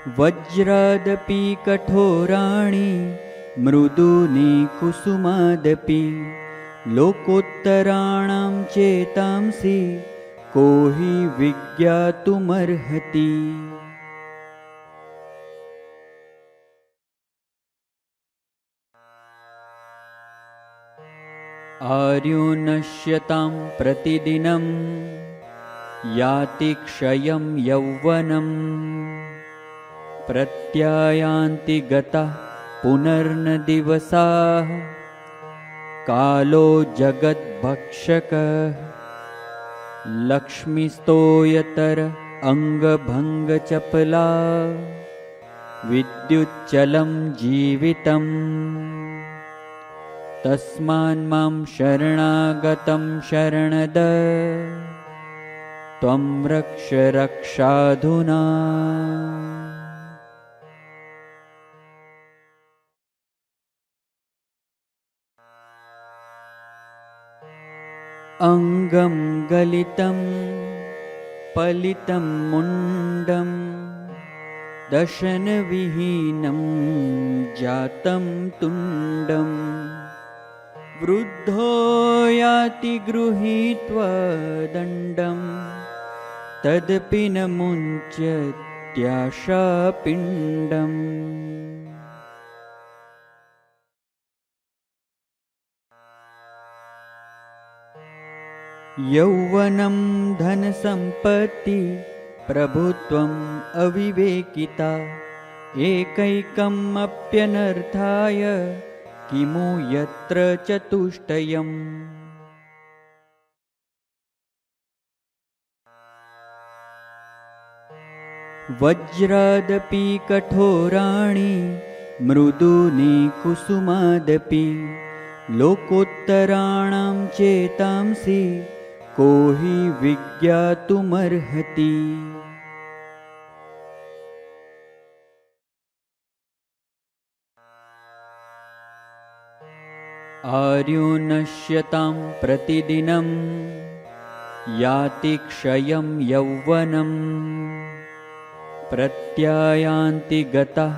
वज्रादपि कठोराणि मृदूनि कुसुमादपि लोकोत्तराणां चेतांसि को हि विज्ञातुमर्हति। आर्यो नश्यतां प्रतिदिनं याति क्षयं यौवनम् प्रत्यायान्ति गतः पुनर्न दिवसाः कालो जगद्भक्षकः लक्ष्मीस्तोयतर अंगभंगचपला विद्युच्चलं जीवितम् तस्मान्मां शरणागतं शरणद त्वं रक्ष रक्षाधुना। अंगं गलितं पलितं मुंडं दशनविहीनं जातं तुंडं वृद्धो याति गृहीत्वा दण्डं तदपि न मुञ्चत्याशापिण्डम्। यौवनं धनसम्पत्ति प्रभुत्वम् अविवेकिता एकैकम् अप्यनर्थाय किमु यत्र चतुष्टयम्। वज्रादपि कठोराणि मृदूनि कुसुमादपि लोकोत्तराणां चेतांसि को हि विज्ञातुमर्हति। आर्यो नश्यतां प्रतिदिनं याति क्षयं यौवनम् प्रत्यायान्ति गतः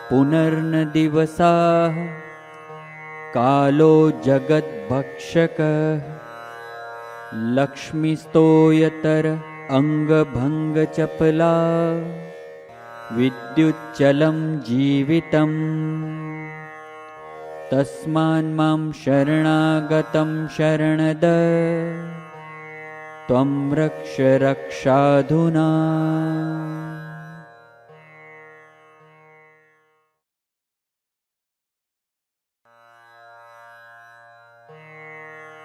पुनर्न दिवसाः कालो जगद्भक्षकः लक्ष्मीस्तोयतर अंगभंगचपला विद्युच्चलं जीवितम् तस्मान्मां शरणागतं शरणद त्वं रक्ष रक्षाधुना।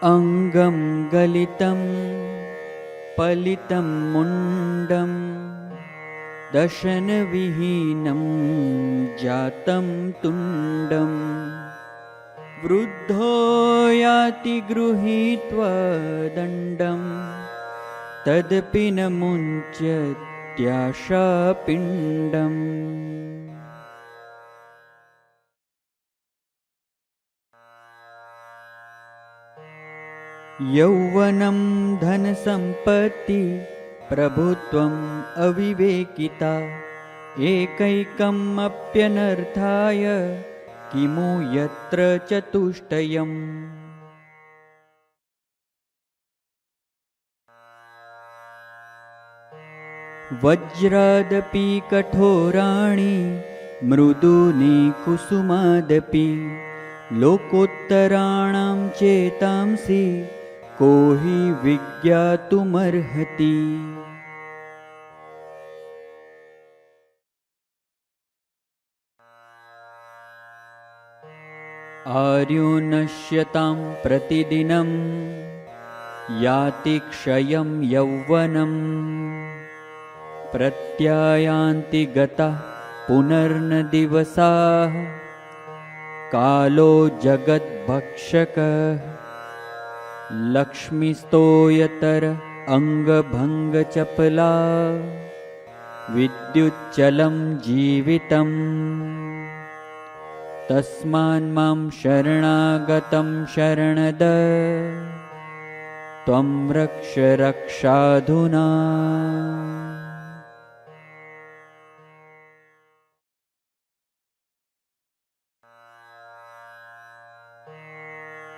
अंगं गलितं पलितं मुंडं दशनविहीनं जातं तुंडं वृद्धो याति गृहीत्वा दण्डं तदपि न मुञ्चत्याशापिण्डम्। यौवनं धनसम्पत्ति प्रभुत्वम् अविवेकिता एकैकम् अप्यनर्थाय किमु यत्र चतुष्टयम्। वज्रादपि कठोराणि मृदूनि कुसुमादपि लोकोत्तराणां चेतांसि को हि विज्ञातुमर्हति। आर्यो नश्यतां प्रतिदिनं याति क्षयं यौवनम् प्रत्यायान्ति गतः पुनर्न दिवसाः कालो जगद्भक्षकः लक्ष्मीस्तोयतर अंगभंगचपला विद्युच्चलं जीवितम् तस्मान्मां शरणागतं शरणद त्वं रक्ष रक्षाधुना।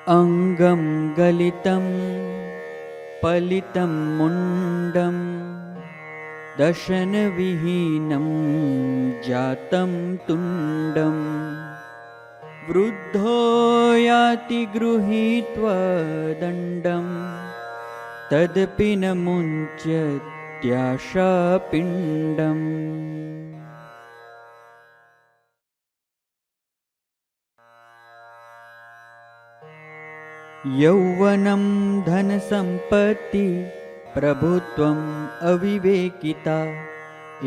अंगं गलितं पलितं मुण्डं दशनविहीनं जातं तुण्डं वृद्धो याति गृहीत्वा दण्डं तदपि न मुञ्चत्याशापिण्डम्। यौवनं धनसम्पत्ति प्रभुत्वम् अविवेकिता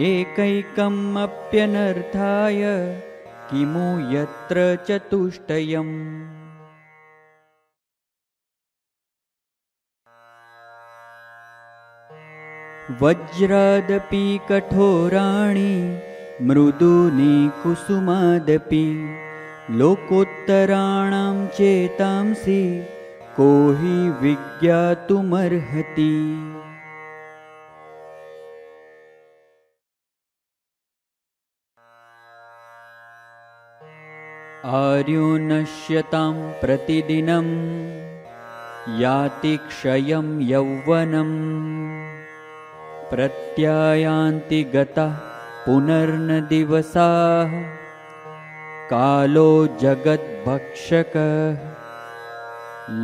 एकैकम् अप्यनर्थाय किमु यत्र चतुष्टयम्। वज्रादपि कठोराणि मृदूनि कुसुमादपि लोकोत्तराणां चेतांसि को हि विज्ञातुमर्हति। आर्यो नश्यतां प्रतिदिनं याति क्षयं यौवनम् प्रत्यायान्ति गतः पुनर्न दिवसाः कालो जगद्भक्षकः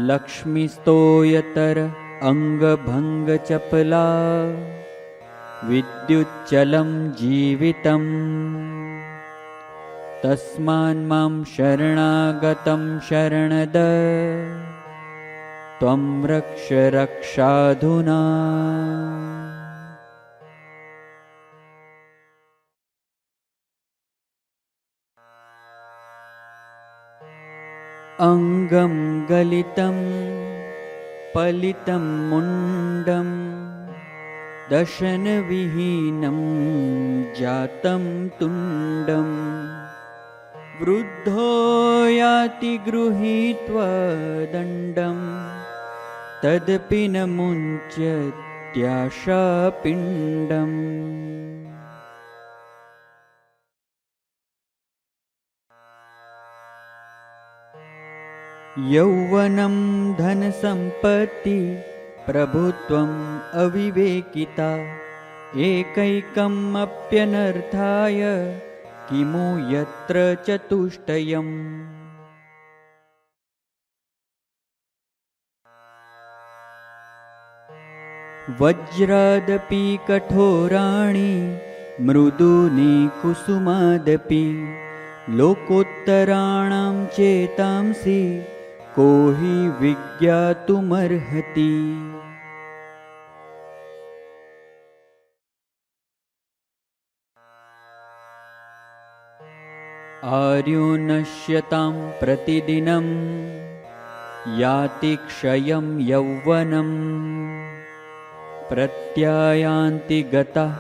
लक्ष्मीस्तोयतर अंगभंगचपला विद्युच्चलं जीवितम्। तस्मान्मां शरणागतं शरणद त्वं रक्ष रक्षाधुना। अंगं गलितं पलितं मुण्डं दशनविहीनं जातं तुण्डं वृद्धो याति गृहीत्वा दण्डं तदपि न मुञ्चत्याशापिण्डम्। यौवनं धनसम्पत्ति प्रभुत्वम् अविवेकिता एकैकम् अप्यनर्थाय किमु यत्र चतुष्टयम्। वज्रादपि कठोराणि मृदूनि कुसुमादपि लोकोत्तराणां चेतांसि को हि विज्ञातुमर्हति। आर्यो नश्यतां प्रतिदिनं याति क्षयं यौवनम् प्रत्यायान्ति गतः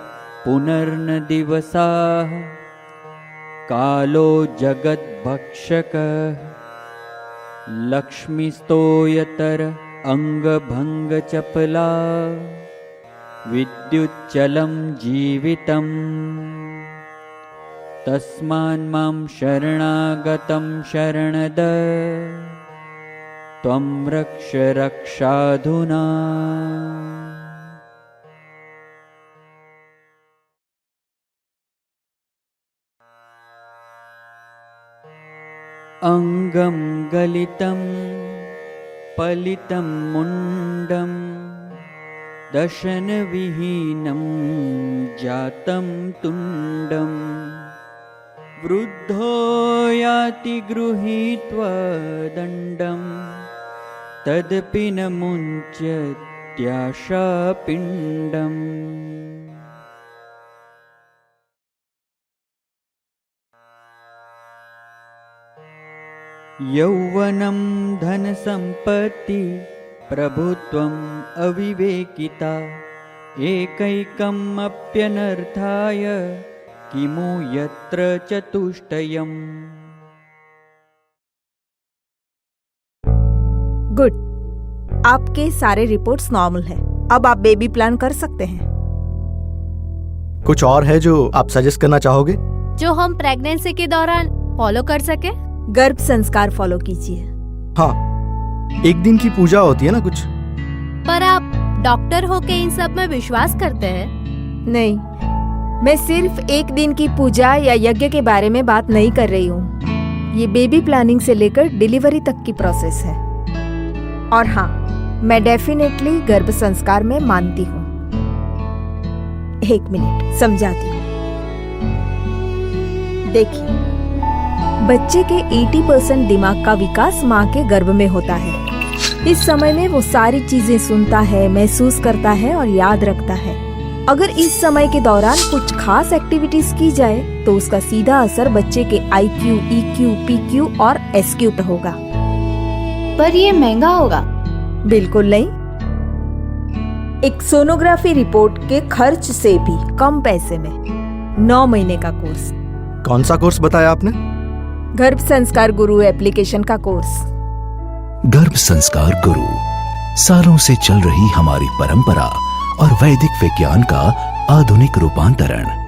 पुनर्न दिवसाः कालो जगद्भक्षकः लक्ष्मीस्तोयतर अंगभंगचपला विद्युच्चलं जीवितम्। तस्मान्मां शरणागतं शरणद त्वं रक्ष रक्षाधुना। अंगं गलितं पलितं मुण्डं दशनविहीनं जातं तुण्डं वृद्धो याति गृहीत्वा दण्डं तदपि न मुञ्चत्याशापिण्डम्। यौवनं धनसम्पत्ति प्रभुत्वम् अविवेकिता एकैकम् अप्यनर्थाय किमु यत्र चतुष्टयम्। गुड, आपके सारे रिपोर्ट्स नॉर्मल हैं। अब आप बेबी प्लान कर सकते हैं। कुछ और है जो आप सजेस्ट करना चाहोगे? जो हम प्रेगनेंसी के दौरान फॉलो कर सके? गर्भ संस्कार फॉलो कीजिए। हाँ, एक दिन की पूजा होती है ना कुछ। पर आप डॉक्टर होके इन सब में विश्वास करते हैं? नहीं, मैं सिर्फ एक दिन की पूजा या यज्ञ के बारे में बात नहीं कर रही हूँ। ये बेबी प्लानिंग से लेकर डिलीवरी तक की प्रोसेस है। और हाँ, मैं डेफिनेटली गर्भ संस्कार में मानती हूँ। एक मिनट समझाती हूँ। देखिए, बच्चे के 80% दिमाग का विकास माँ के गर्भ में होता है। इस समय में वो सारी चीजें सुनता है, महसूस करता है और याद रखता है। अगर इस समय के दौरान कुछ खास एक्टिविटीज की जाए तो उसका सीधा असर बच्चे के IQ, EQ, PQ और SQ पर होगा। पर ये महंगा होगा। बिल्कुल नहीं। एक सोनोग्राफी रिपोर्ट के खर्च से भी कम पैसे में 9 महीने का कोर्स। कौन सा कोर्स बताया आपने? गर्भ संस्कार गुरु एप्लीकेशन का कोर्स। गर्भ संस्कार गुरु, सालों से चल रही हमारी परंपरा और वैदिक विज्ञान का आधुनिक रूपांतरण।